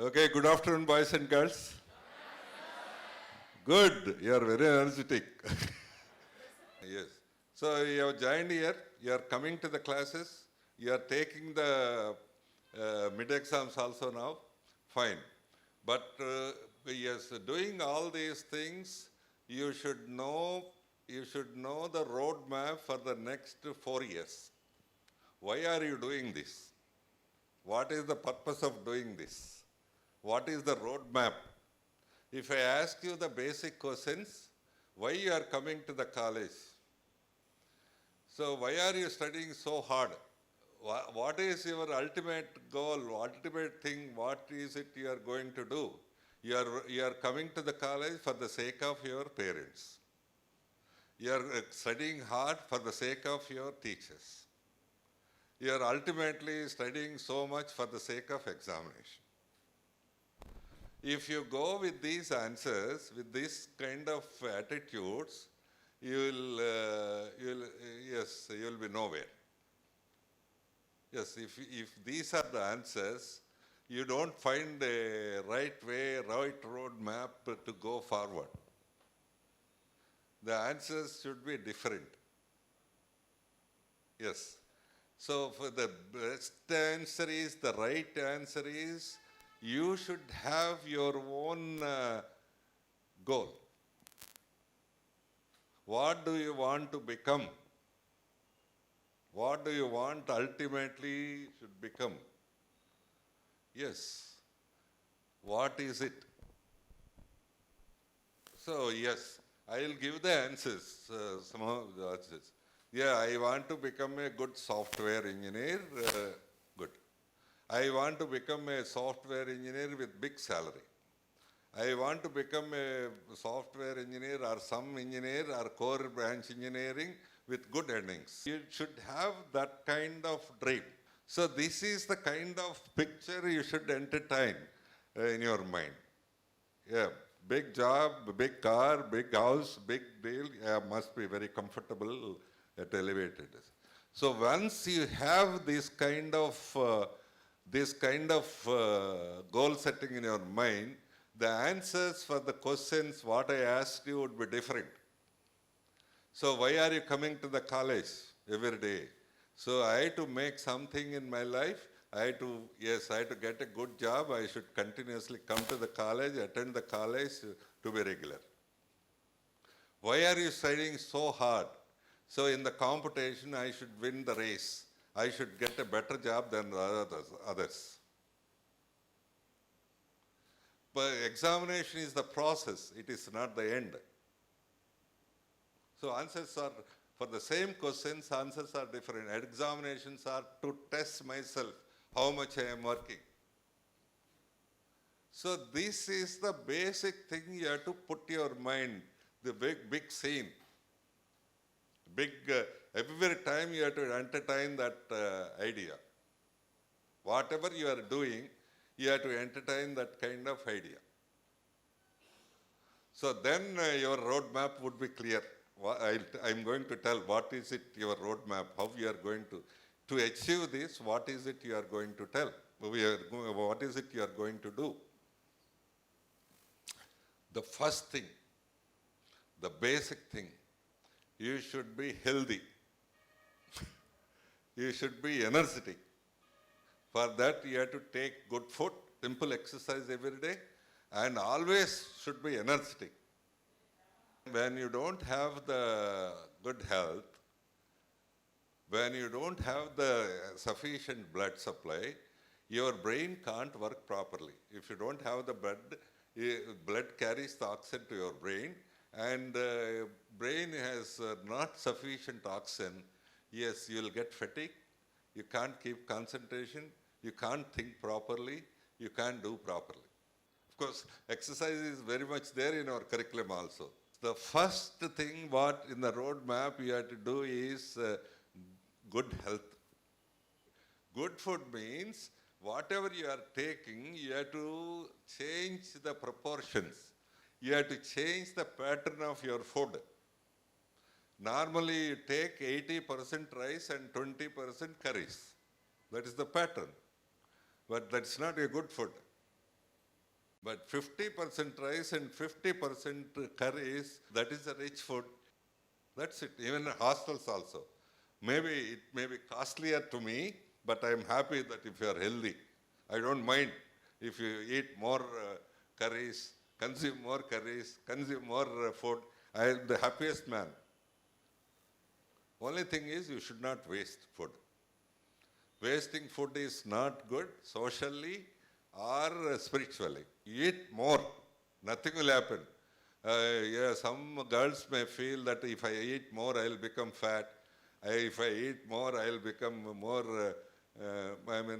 Okay, good afternoon, boys and girls. Good, you are very energetic. Yes. So you have joined here, you are coming to the classes, you are taking the mid-exams also now, fine. But yes, doing all these things, you should know the roadmap for the next 4 years. Why are you doing this? What is the purpose of doing this? What is the roadmap? If I ask you the basic questions, why you are coming to the college? So why are you studying so hard? What is your ultimate goal, ultimate thing, what is it you are going to do? You are coming to the college for the sake of your parents. You are studying hard for the sake of your teachers. You are ultimately studying so much for the sake of examination. If you go with these answers, with this kind of attitudes, you will be nowhere. Yes, if these are the answers, you don't find a right way, right road map to go forward. The answers should be different. Yes. So for the best answer is, the right answer is, you should have your own goal. What do you want to become? What do you want ultimately should become? Yes. What is it? So yes, I will give the answers, some of the answers. Yeah, I want to become a good software engineer. Good. I want to become a software engineer with big salary. I want to become a software engineer or some engineer or core branch engineering with good earnings. You should have that kind of dream. So this is the kind of picture you should entertain in your mind. Yeah, big job, big car, big house, big deal, yeah, must be very comfortable at elevated. So once you have this kind of goal setting in your mind, the answers for the questions what I asked you would be different. So why are you coming to the college every day? So I had to make something in my life. I had to get a good job. I should continuously come to the college, attend the college to be regular. Why are you studying so hard? So in the competition, I should win the race. I should get a better job than the others. But examination is the process. It is not the end. So answers are, for the same questions, answers are different. Examinations are to test myself, how much I am working. So this is the basic thing you have to put your mind, the big scene. Every time you have to entertain that idea. Whatever you are doing, you have to entertain that kind of idea. So then your roadmap would be clear. I'm going to tell what is it, your roadmap, how you are going to achieve this, what is it you are going to tell, what is it you are going to do. The first thing, the basic thing, you should be healthy. You should be energetic. For that you have to take good food, simple exercise every day, and always should be energetic. When you don't have the good health, when you don't have the sufficient blood supply, your brain can't work properly. If you don't have the blood carries the oxygen to your brain, and brain has not sufficient oxygen. Yes, you will get fatigue, you can't keep concentration, you can't think properly, you can't do properly. Of course, exercise is very much there in our curriculum also. The first thing what in the roadmap you have to do is good health. Good food means whatever you are taking, you have to change the proportions. You have to change the pattern of your food. Normally you take 80% rice and 20% curries. That is the pattern. But that's not a good food. But 50% rice and 50% curries, that is a rich food. That's it. Even in hostels also. Maybe it may be costlier to me, but I'm happy that if you are healthy, I don't mind if you eat more curries, consume more food. I am the happiest man. Only thing is you should not waste food. Wasting food is not good socially or spiritually. Eat more, nothing will happen. Yeah, some girls may feel that if I eat more, I'll become fat. If I eat more, I'll become more,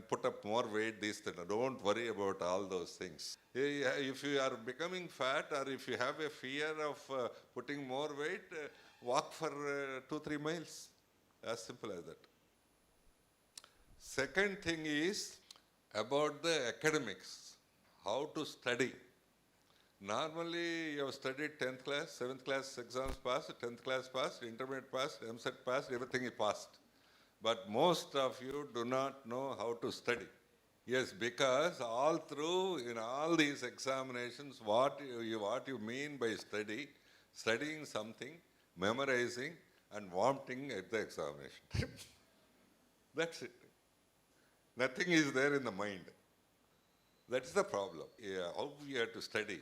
put up more weight, these things. Don't worry about all those things. If you are becoming fat or if you have a fear of putting more weight, walk for 2-3 miles. As simple as that. Second thing is about the academics, how to study. Normally, you have studied 10th class, 7th class exams passed, 10th class passed, intermediate passed, MSET passed, everything is passed. But most of you do not know how to study. Yes, because all through, in all these examinations, what you mean by studying something, memorizing, and vomiting at the examination. That's it. Nothing is there in the mind. That's the problem. Yeah, how we have to study.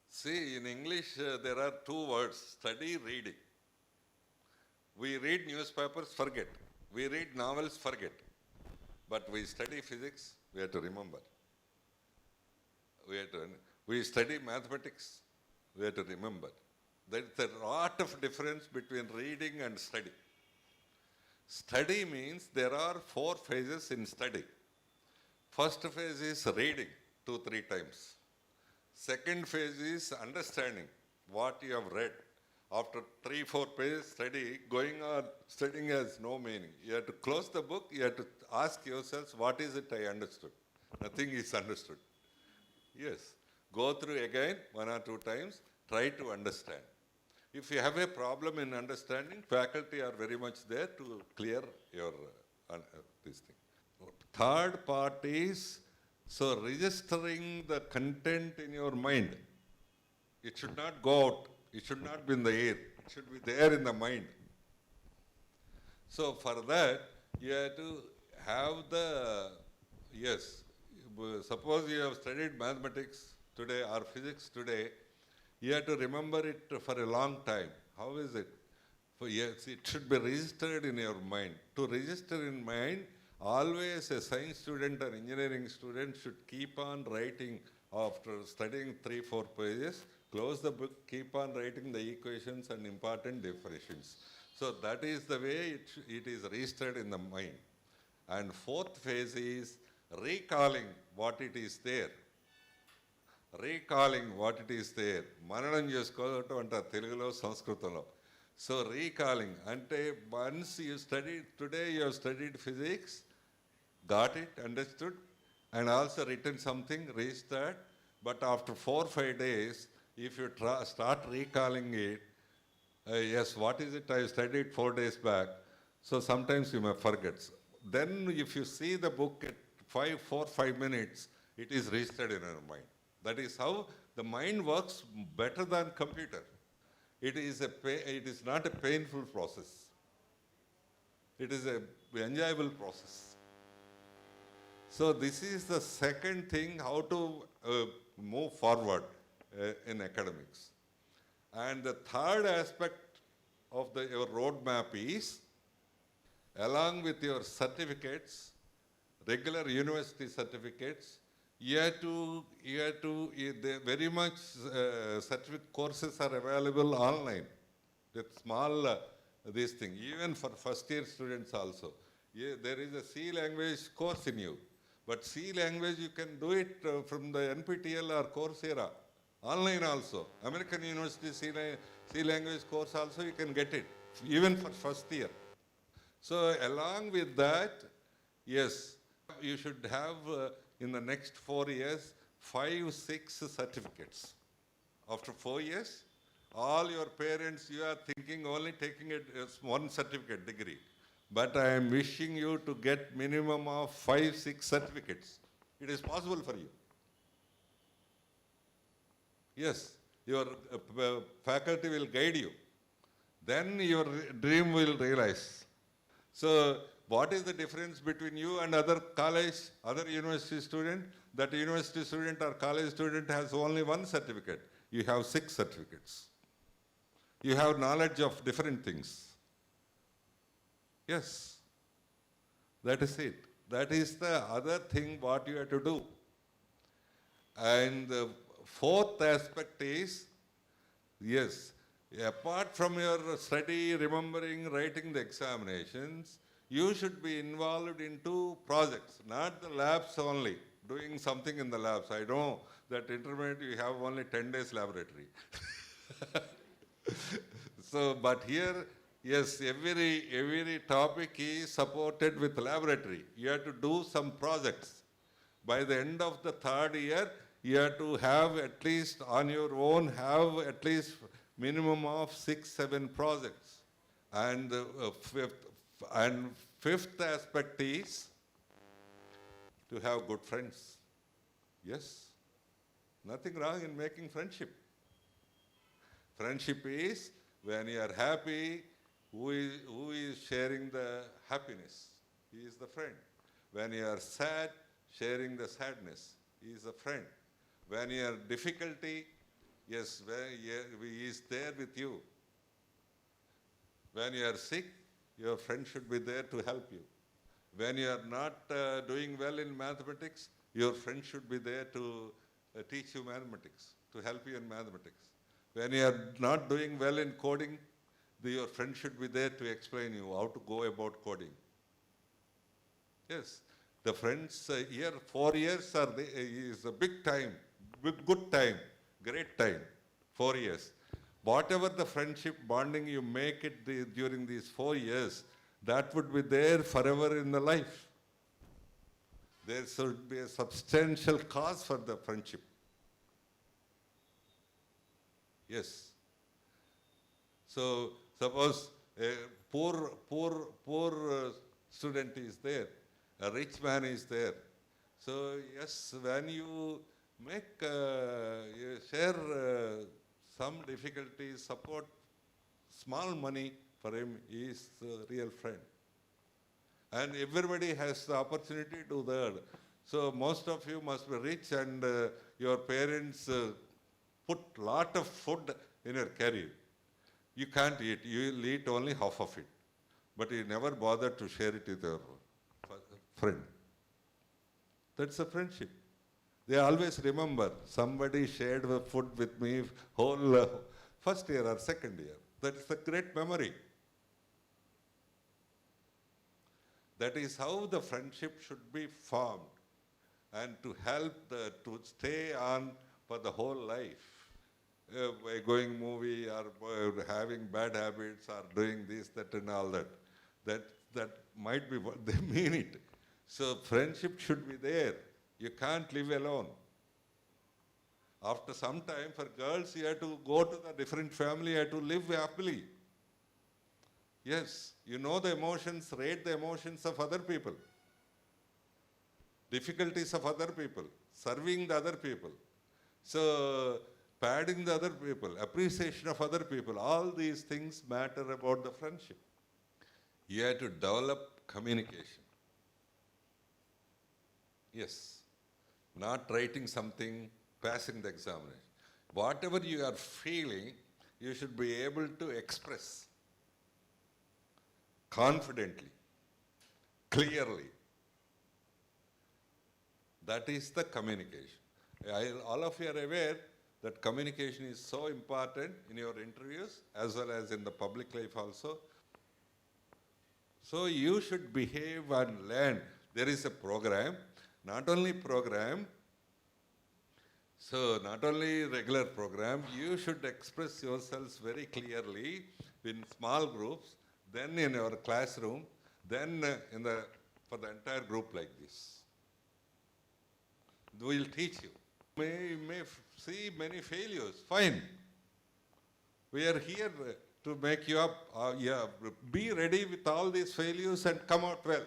See, in English, there are 2 words, study, reading. We read newspapers, forget. We read novels, forget. But we study physics, we have to remember. We study mathematics, we have to remember. There is a lot of difference between reading and study. Study means there are 4 phases in study. First phase is reading 2-3 times. Second phase is understanding what you have read. After 3-4 pages study, going on studying has no meaning. You have to close the book, you have to ask yourselves, what is it I understood? Nothing is understood. Yes, go through again 1 or 2 times, try to understand. If you have a problem in understanding, faculty are very much there to clear your this thing. Third part is, so registering the content in your mind. It should not go out. It should not be in the air. It should be there in the mind. So for that, you have to have the, yes, suppose you have studied mathematics today or physics today, you have to remember it for a long time. How is it? Yes, it should be registered in your mind. To register in mind, always a science student or engineering student should keep on writing after studying 3-4 pages, close the book, keep on writing the equations and important definitions. So that is the way it is registered in the mind. And 4th phase is recalling what it is there. Recalling what it is there. Mananam chesukovatam antaru Telugulo, Sanskritanlo. So recalling, ante once you studied, today you have studied physics, got it, understood, and also written something, registered, but after 4-5 days, if you start recalling it, yes, what is it I studied 4 days back, so sometimes you may forget. Then if you see the book at 4-5 minutes, it is registered in your mind. That is how the mind works better than computer. It is not a painful process. It is an enjoyable process. So this is the second thing, how to move forward in academics. And the third aspect of your roadmap is, along with your certificates, regular university certificates, very much certificate courses are available online with small this thing, even for first year students also. There is a C language course in you, but C language you can do it from the NPTEL or Coursera, online also. American University C language course also you can get it, even for first year. So along with that, yes, you should have in the next 4 years, 5-6 certificates. After 4 years, all your parents, you are thinking only taking one certificate degree. But I am wishing you to get minimum of 5-6 certificates. It is possible for you. Yes, your faculty will guide you. Then your dream will realize. So, what is the difference between you and other college, other university student? That university student or college student has only one certificate. You have 6 certificates. You have knowledge of different things. Yes, that is it. That is the other thing what you have to do. And the fourth aspect is, yes, apart from your study, remembering, writing the examinations, you should be involved into projects, not the labs only, doing something in the labs. I know that intermediate you have only 10 days laboratory. So, but here, yes, every topic is supported with laboratory. You have to do some projects. By the end of the 3rd year, you have to have at least on your own, have at least minimum of 6, 7 projects. And fifth aspect is to have good friends. Yes, nothing wrong in making friendship. Friendship is when you are happy, who is sharing the happiness? He is the friend. When you are sad, sharing the sadness, he is a friend. When you are difficulty, yes, he is there with you. When you are sick, your friend should be there to help you. When you are not doing well in mathematics, your friend should be there to teach you mathematics, to help you in mathematics. When you are not doing well in coding, your friend should be there to explain you how to go about coding. Yes, the friends here, 4 years is a big time, good time, great time, 4 years. Whatever the friendship bonding you make it during these 4 years, that would be there forever in the life. There should be a substantial cause for the friendship. Yes. So suppose a poor student is there, a rich man is there. So yes, when you make you share some difficulties, support small money for him, he is a real friend. And everybody has the opportunity to learn. So most of you must be rich and your parents put lot of food in your career. You can't eat, you will eat only half of it. But you never bother to share it with your friend. That's a friendship. They always remember, somebody shared the food with me whole first year or second year. That's a great memory. That is how the friendship should be formed and to help to stay on for the whole life. By going movie or having bad habits or doing this, that and all that. That might be what they mean it. So friendship should be there. You can't live alone. After some time, for girls, you have to go to the different family, you have to live happily. Yes, you know the emotions, rate the emotions of other people. Difficulties of other people, serving the other people. So, padding the other people, appreciation of other people, all these things matter about the friendship. You have to develop communication. Yes, not writing something, passing the examination. Whatever you are feeling, you should be able to express confidently, clearly. That is the communication. All of you are aware that communication is so important in your interviews as well as in the public life also. So you should behave and learn. There is a program, not only program, so not only regular program, you should express yourselves very clearly in small groups, then in your classroom, then for the entire group like this. We will teach you. You may see many failures, fine. We are here to make you up. Be ready with all these failures and come out well.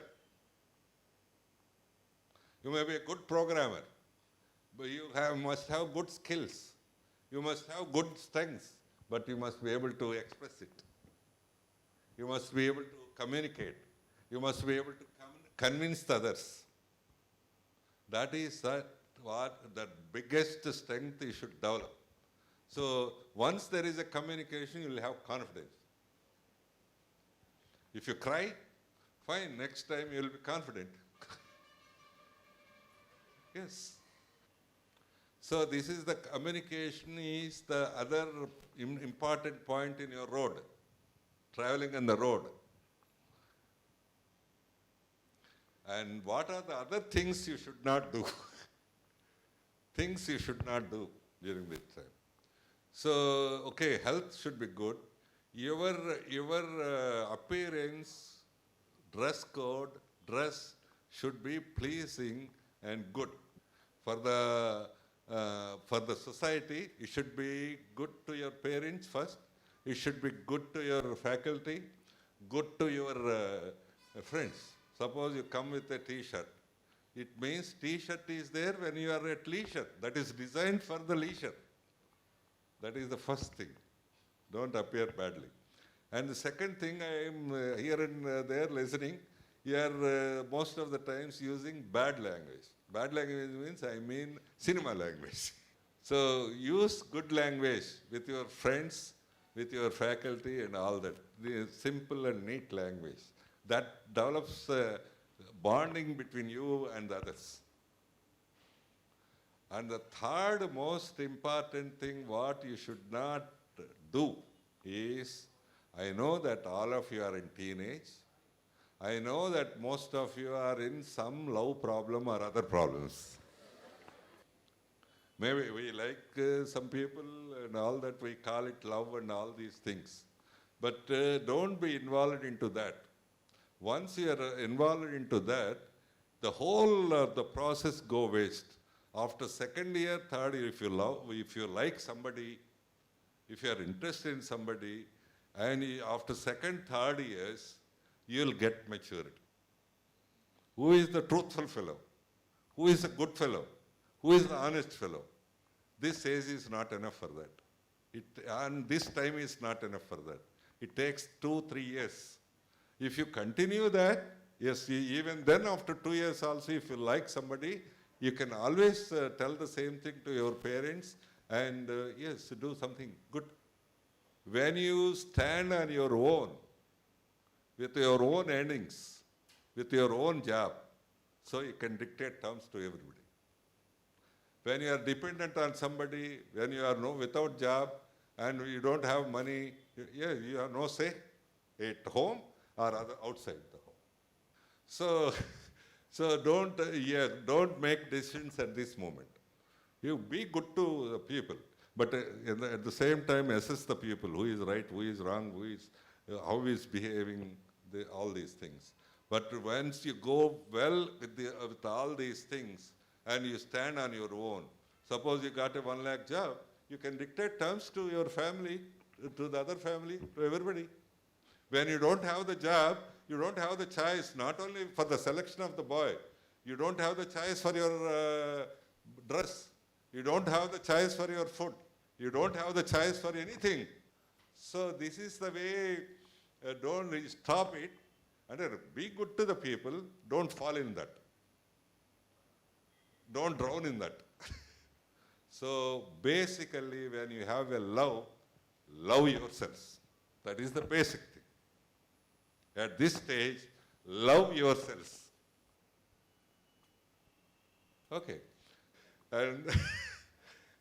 You may be a good programmer, but you must have good skills. You must have good strengths, but you must be able to express it. You must be able to communicate. You must be able to convince others. That is what the biggest strength you should develop. So once there is a communication, you will have confidence. If you cry, fine, next time you will be confident. Yes. So this is the communication is the other important point in your road, traveling on the road. And what are the other things you should not do? Things you should not do during this time. So, okay, health should be good. Your appearance, dress should be pleasing and good. For the society, it should be good to your parents first. It should be good to your faculty, good to your friends. Suppose you come with a T-shirt. It means T-shirt is there when you are at leisure. That is designed for the leisure. That is the first thing. Don't appear badly. And the second thing, I am here and there listening, you are most of the times using bad language. Bad language means, I mean cinema language. So use good language with your friends, with your faculty and all that. The simple and neat language. That develops bonding between you and the others. And the third most important thing what you should not do is, I know that all of you are in teenage. I know that most of you are in some love problem or other problems. Maybe we like some people and all that, we call it love and all these things. But don't be involved into that. Once you are involved into that, the whole the process go waste. After second year, third year, if you like somebody, if you are interested in somebody, and after second, third years, you'll get maturity. Who is the truthful fellow? Who is a good fellow? Who is the honest fellow? This age is not enough for that. And this time is not enough for that. It takes 2-3 years. If you continue that, yes, even then after 2 years also, if you like somebody, you can always tell the same thing to your parents and yes, do something good. When you stand on your own, with your own earnings, with your own job, so you can dictate terms to everybody. When you are dependent on somebody, when you are without job and you don't have money, you have no say at home or outside the home. So don't make decisions at this moment. You be good to the people, but at the same time assess the people, who is right, who is wrong, how he is behaving, all these things. But once you go well with all these things and you stand on your own, suppose you got a 1 lakh job, you can dictate terms to your family, to the other family, to everybody. When you don't have the job, you don't have the choice, not only for the selection of the boy, you don't have the choice for your dress, you don't have the choice for your food, you don't have the choice for anything. So this is the way, don't stop it, and be good to the people, don't fall in that. Don't drown in that. So basically when you have a love yourselves. That is the basic thing. At this stage, love yourselves. Okay. And,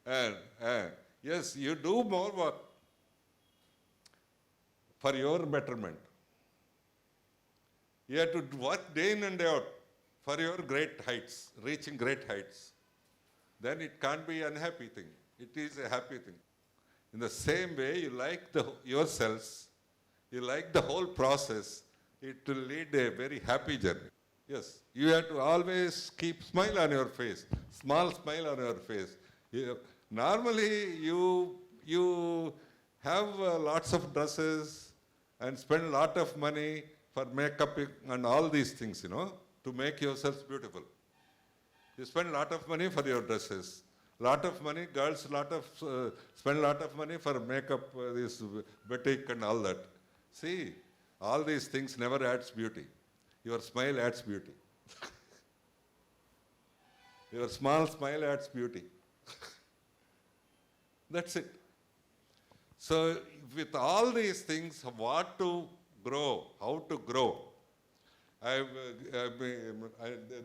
and yes, you do more work for your betterment. You have to work day in and day out for your great heights, reaching great heights. Then it can't be an unhappy thing. It is a happy thing. In the same way, you like yourselves, you like the whole process, it will lead a very happy journey. Yes, you have to always keep smile on your face, small smile on your face. Normally, you have lots of dresses and spend a lot of money for makeup and all these things, to make yourselves beautiful. You spend a lot of money for your dresses Lot of money, girls spend lot of money for makeup, this boutique and all that. See, all these things never adds beauty. Your smile adds beauty. Your small smile adds beauty. That's it. So with all these things, what to grow, how to grow,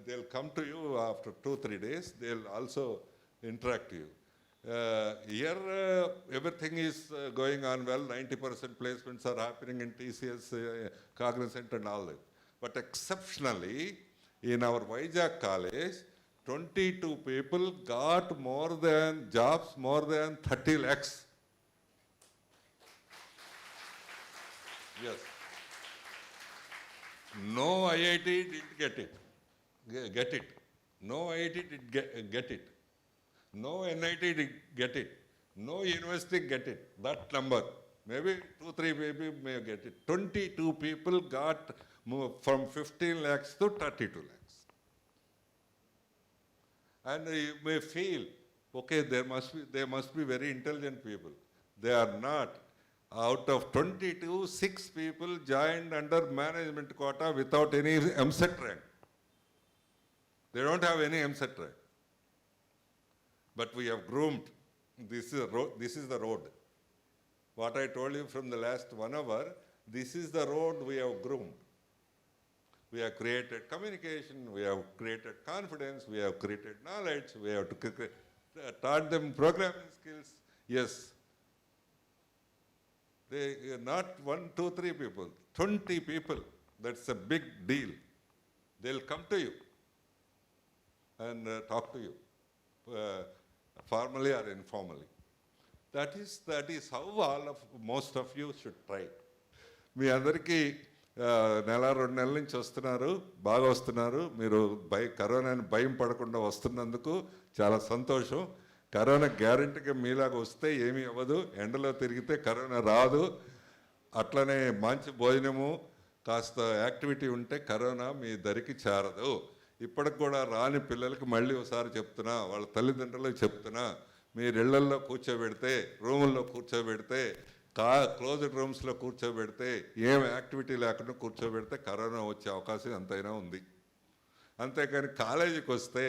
they'll come to you after 2-3 days. They'll also interact to you. Here, everything is going on well. 90% placements are happening in TCS, Cognizant and all that. But exceptionally, in our Vizag college, 22 people got jobs more than 30 lakhs. Yes. No IIT did get it. No IIT did get it. No NIT did get it. No university get it. That number. Maybe 2-3 people may get it. 22 people got from 15 lakhs to 32 lakhs. And you may feel, okay, they must be very intelligent people. They are not. Out of 22, 6 people joined under management quota without any MSET rank. They don't have any MSET rank. But we have groomed. This is the road. What I told you from the last 1 hour, this is the road we have groomed. We have created communication, we have created confidence, we have created knowledge, we have taught them programming skills. Yes. They not 1, 2, 3 people, 20 people. That's a big deal. They'll come to you and talk to you, formally or informally. That is how most of you should try. మీ అందరికీ నెల 2 నెలల నుంచి వస్తున్నారు, బాగా వస్తున్నారు. మీరు కరోనాని భయం పడకుండా వస్తున్నందుకు చాలా సంతోషం. కరోనా గ్యారెంటీగా మీలాగా వస్తే ఏమీ అవ్వదు. ఎండలో తిరిగితే కరోనా రాదు. అట్లనే మంచి భోజనము, కాస్త యాక్టివిటీ ఉంటే కరోనా మీ దరికి చేరదు. ఇప్పటికి కూడా రాని పిల్లలకి మళ్ళీ ఒకసారి చెప్తున్నా, వాళ్ళ తల్లిదండ్రులకు చెప్తున్నా, మీరు ఇళ్లల్లో కూర్చోబెడితే, రూముల్లో కూర్చోబెడితే, క్లోజ్డ్ రూమ్స్లో కూర్చోబెడితే, ఏం యాక్టివిటీ లేకుండా కూర్చోబెడితే కరోనా వచ్చే అవకాశం ఎంతైనా ఉంది. అంతేకాని కాలేజీకి వస్తే,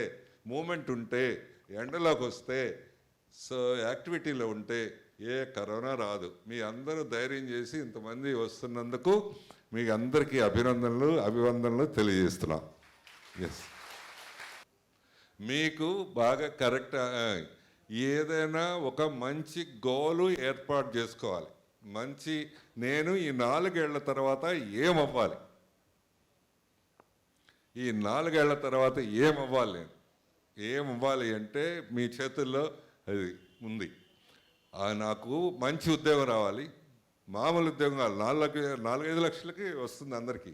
మూమెంట్ ఉంటే, ఎండలోకి వస్తే, సో యాక్టివిటీలో ఉంటే ఏ కరోనా రాదు. మీ అందరూ ధైర్యం చేసి ఇంతమంది వస్తున్నందుకు మీ అందరికీ అభివందనలు తెలియజేస్తున్నాం. ఎస్, మీకు బాగా కరెక్ట్ ఏదైనా ఒక మంచి గోలు ఏర్పాటు చేసుకోవాలి. నేను ఈ 4 ఏళ్ల తర్వాత ఏమవ్వాలి, ఈ 4 ఏళ్ల తర్వాత ఏమవ్వాలి, నేను ఏమవ్వాలి అంటే మీ చేతుల్లో అది ఉంది. నాకు మంచి ఉద్యోగం రావాలి. మామూలు ఉద్యోగం కావాలి. 4-5 లక్షలకి వస్తుంది అందరికీ.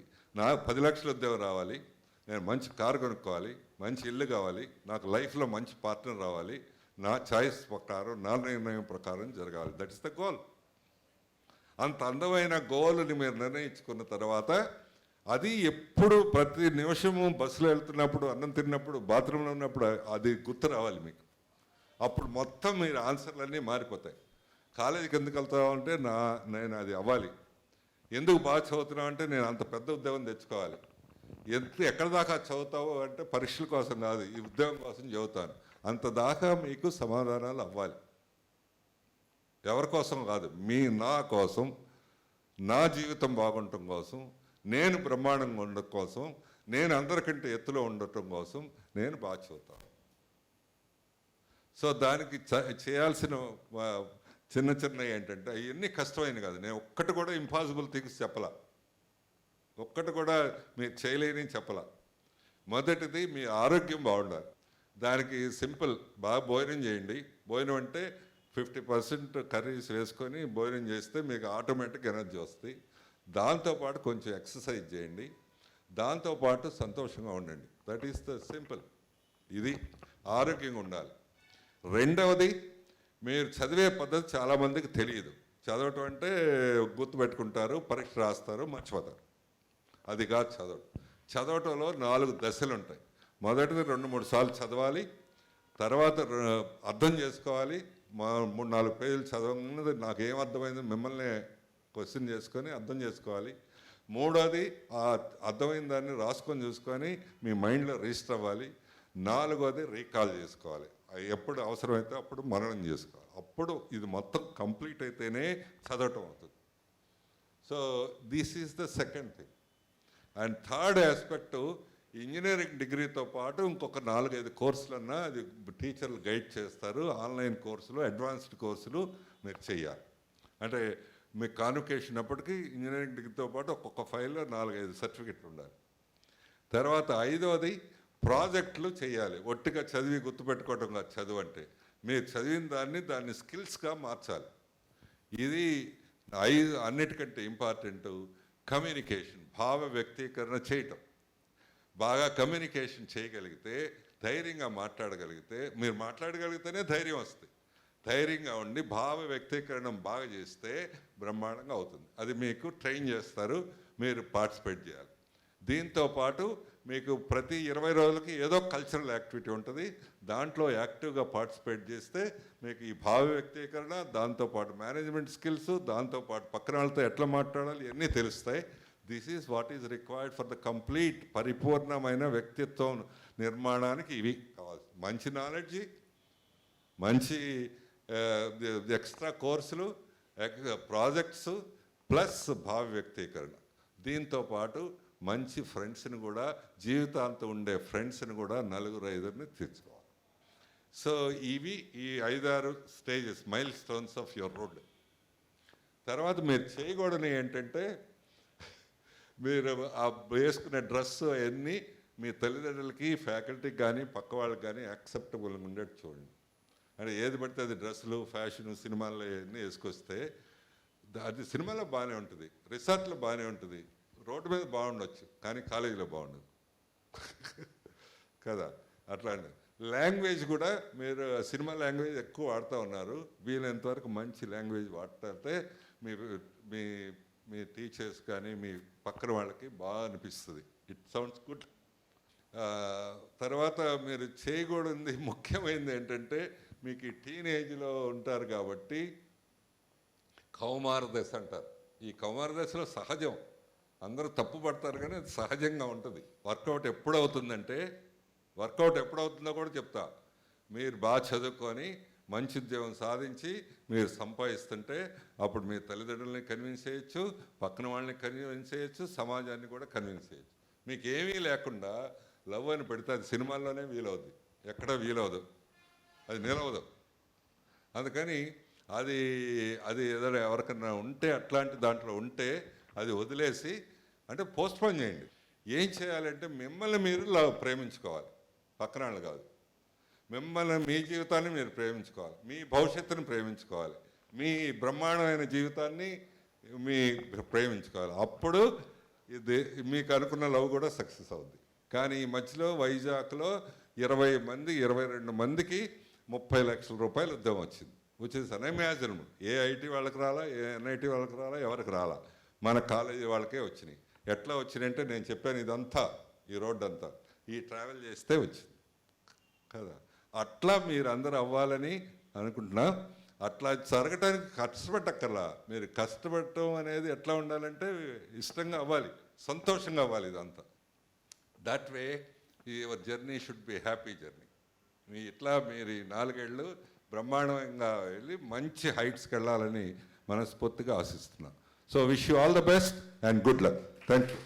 10 లక్షల ఉద్యోగం రావాలి. నేను మంచి కారు కొనుక్కోవాలి, మంచి ఇల్లు కావాలి, నాకు లైఫ్లో మంచి పార్ట్నర్ రావాలి, నా చాయిస్ ప్రకారం, నా నిర్ణయం ప్రకారం జరగాలి. That is the goal. అంత అందమైన గోల్ని మీరు నిర్ణయించుకున్న తర్వాత అది ఎప్పుడు ప్రతి నిమిషము బస్సులో వెళ్తున్నప్పుడు, అన్నం తిన్నప్పుడు, బాత్రూంలో ఉన్నప్పుడు అది గుర్తు రావాలి మీకు. అప్పుడు మొత్తం మీరు ఆన్సర్లన్నీ మారిపోతాయి. కాలేజీకి ఎందుకు వెళ్తావు అంటే నేను అది అవ్వాలి. ఎందుకు బాగా చదువుతున్నావు అంటే నేను అంత పెద్ద ఉద్యోగం తెచ్చుకోవాలి. ఎక్కడ దాకా చదువుతావు అంటే పరీక్షల కోసం కాదు, ఈ ఉద్యోగం కోసం చదువుతాను. అంత దాకా మీకు సమాధానాలు అవ్వాలి. ఎవరి కోసం కాదు, నా కోసం, నా జీవితం బాగుండటం కోసం, నేను బ్రహ్మాండంగా ఉండటం కోసం, నేను అందరికంటే ఎత్తులో ఉండటం కోసం నేను బాగా చదువుతాను. సో దానికి చేయాల్సిన చిన్న ఏంటంటే అవన్నీ కష్టమైన కాదు. నేను ఒక్కటి కూడా ఇంపాసిబుల్ థింగ్స్ చెప్పలా, ఒక్కటి కూడా మీరు చేయలేని చెప్పలా. మొదటిది మీ ఆరోగ్యం బాగుండాలి. దానికి సింపుల్, బాగా భోజనం చేయండి. భోజనం అంటే 50% కర్రీస్ వేసుకొని భోజనం చేస్తే మీకు ఆటోమేటిక్ ఎనర్జీ వస్తుంది. దాంతోపాటు కొంచెం ఎక్సర్సైజ్ చేయండి, దాంతోపాటు సంతోషంగా ఉండండి. That is the simple. ఇది ఆరోగ్యంగా ఉండాలి. రెండవది, మీరు చదివే పద్ధతి చాలామందికి తెలియదు. చదవటం అంటే గుర్తుపెట్టుకుంటారు, పరీక్ష రాస్తారు, మర్చిపోతారు. అది కాదు చదవటంలో 4 దశలు ఉంటాయి. మొదటిది 2-3 సార్లు చదవాలి, తర్వాత అర్థం చేసుకోవాలి. మా 3-4 పేజీలు చదవగానే నాకేం అర్థమైంది మిమ్మల్ని క్వశ్చన్ చేసుకొని అర్థం చేసుకోవాలి. మూడోది ఆ అర్థమైన దాన్ని రాసుకొని చూసుకొని మీ మైండ్లో రిజిస్టర్ అవ్వాలి. నాలుగోది రీకాల్ చేసుకోవాలి. ఎప్పుడు అవసరమైతే అప్పుడు మననం చేసుకోవాలి. అప్పుడు ఇది మొత్తం కంప్లీట్ అయితేనే చదవటం అవుతుంది. So this is the second thing. And third aspect, engineering డిగ్రీతో పాటు ఇంకొక 4-5 కోర్సులన్నా అది టీచర్లు గైడ్ చేస్తారు. ఆన్లైన్ కోర్సులు, అడ్వాన్స్డ్ కోర్సులు మీరు చెయ్యాలి. అంటే మీ కాన్వకేషన్ అప్పటికి ఇంజనీరింగ్ డిగ్రీతో పాటు ఒక్కొక్క ఫైల్లో 4-5 సర్టిఫికెట్లు ఉండాలి. తర్వాత 5వది ప్రాజెక్టులు చేయాలి. ఒట్టిగా చదివి గుర్తుపెట్టుకోవడం కాదు చదువు అంటే. మీరు చదివిన దాన్ని స్కిల్స్గా మార్చాలి. ఇది అన్నిటికంటే ఇంపార్టెంట్ కమ్యూనికేషన్, భావ వ్యక్తీకరణ చేయటం. బాగా కమ్యూనికేషన్ చేయగలిగితే, ధైర్యంగా మాట్లాడగలిగితే, మీరు మాట్లాడగలిగితేనే ధైర్యం వస్తుంది. ధైర్యంగా ఉండి భావ వ్యక్తీకరణ బాగా చేస్తే బ్రహ్మాండంగా అవుతుంది. అది మీకు ట్రైన్ చేస్తారు, మీరు పార్టిసిపేట్ చేయాలి. దీంతో పాటు మీకు ప్రతి 20 రోజులకి ఏదో కల్చరల్ యాక్టివిటీ ఉంటుంది. దాంట్లో యాక్టివ్గా పార్టిసిపేట్ చేస్తే మీకు ఈ భావ వ్యక్తీకరణ, దాంతోపాటు మేనేజ్మెంట్ స్కిల్స్, దాంతోపాటు పక్కన వాళ్ళతో ఎట్లా మాట్లాడాలి ఇవన్నీ తెలుస్తాయి. This is what is required for the complete పరిపూర్ణమైన వ్యక్తిత్వం నిర్మాణానికి ఇవి కావాలి. మంచి నాలెడ్జి, మంచి ఎక్స్ట్రా కోర్సులు, ప్రాజెక్ట్స్, ప్లస్ భావ వ్యక్తీకరణ. దీంతోపాటు మంచి ఫ్రెండ్స్ని కూడా, జీవితాంతం ఉండే ఫ్రెండ్స్ని కూడా 4-5ని తెచ్చుకోవాలి. సో ఇవి ఈ 5-6 stages, mile stones of your road. తర్వాత మీరు చేయకూడని ఏంటంటే, మీరు ఆ వేసుకునే డ్రెస్ అవన్నీ మీ తల్లిదండ్రులకి, ఫ్యాకల్టీకి కానీ పక్క వాళ్ళకి కానీ యాక్సెప్టబుల్గా ఉండేట్టు చూడండి. అంటే ఏది పడితే అది డ్రెస్సులు, ఫ్యాషను, సినిమాల్లో అవన్నీ వేసుకొస్తే అది సినిమాలో బాగానే ఉంటుంది, రిసార్ట్లో బాగానే ఉంటుంది, రోడ్డు మీద బాగుండొచ్చు, కానీ కాలేజీలో బాగుండదు కదా. అట్లాంటి లాంగ్వేజ్ కూడా మీరు సినిమా లాంగ్వేజ్ ఎక్కువ వాడుతూ ఉన్నారు. వీలైనంతవరకు మంచి లాంగ్వేజ్ వాడితే మీ మీ మీ టీచర్స్ కానీ మీ పక్కన వాళ్ళకి బాగా అనిపిస్తుంది. It sounds good. తర్వాత మీరు చేయకూడదు ముఖ్యమైనది ఏంటంటే, మీకు ఈ టీనేజ్లో ఉంటారు కాబట్టి కౌమార దశ అంటారు. ఈ కౌమార దశలో సహజం, అందరూ తప్పు పడతారు కానీ అది సహజంగా ఉంటుంది. వర్కౌట్ ఎప్పుడవుతుందంటే, వర్కౌట్ ఎప్పుడవుతుందో కూడా చెప్తా. మీరు బాగా చదువుకొని మంచి ఉద్యోగం సాధించి మీరు సంపాదిస్తుంటే అప్పుడు మీ తల్లిదండ్రులని కన్విన్స్ చేయొచ్చు, పక్కన వాళ్ళని కన్విన్స్ చేయొచ్చు, సమాజాన్ని కూడా కన్విన్స్ చేయొచ్చు. మీకు ఏమీ లేకుండా లవ్ అని పెడితే అది సినిమాల్లోనే వీలవుద్ది, ఎక్కడ వీలవదు, అది నిలవదు. అందుకని అది అది ఏదైనా ఎవరికన్నా ఉంటే, అట్లాంటి దాంట్లో ఉంటే అది వదిలేసి, అంటే పోస్ట్పోన్ చేయండి. ఏం చేయాలంటే మిమ్మల్ని మీరు ప్రేమించుకోవాలి, పక్కన వాళ్ళు కాదు. మిమ్మల్ని, మీ జీవితాన్ని మీరు ప్రేమించుకోవాలి, మీ భవిష్యత్తుని ప్రేమించుకోవాలి, మీ బ్రహ్మాండమైన జీవితాన్ని మీ ప్రేమించుకోవాలి. అప్పుడు ఇది మీకు అనుకున్న లవ్ కూడా సక్సెస్ అవుద్ది. కానీ ఈ మధ్యలో వైజాగ్లో 20 మంది 22 మందికి 30 లక్షల రూపాయలు ఉద్యోగం వచ్చింది. Which is unimaginable. A IT వాళ్ళకి రాలా, ఏ ఎన్ఐటీ వాళ్ళకి రాలా, ఎవరికి రాలా, మన కాలేజీ వాళ్ళకే వచ్చినాయి. ఎట్లా వచ్చినాయంటే నేను చెప్పాను, ఇదంతా ఈ రోడ్డు అంతా ఈ ట్రావెల్ చేస్తే వచ్చింది కదా. అట్లా మీరు అందరూ అవ్వాలని అనుకుంటున్నా. అట్లా జరగటానికి కష్టపడక్కర్లా. మీరు కష్టపడటం అనేది ఎట్లా ఉండాలంటే ఇష్టంగా అవ్వాలి, సంతోషంగా అవ్వాలి ఇదంతా. That way your journey should be happy journey. మీ ఇట్లా మీరు 4 ఏళ్ళు బ్రహ్మాండంగా వెళ్ళి మంచి హైట్స్కి వెళ్ళాలని మనస్ఫూర్తిగా ఆశిస్తున్నాను. So wish you all the best and good luck. Thank you.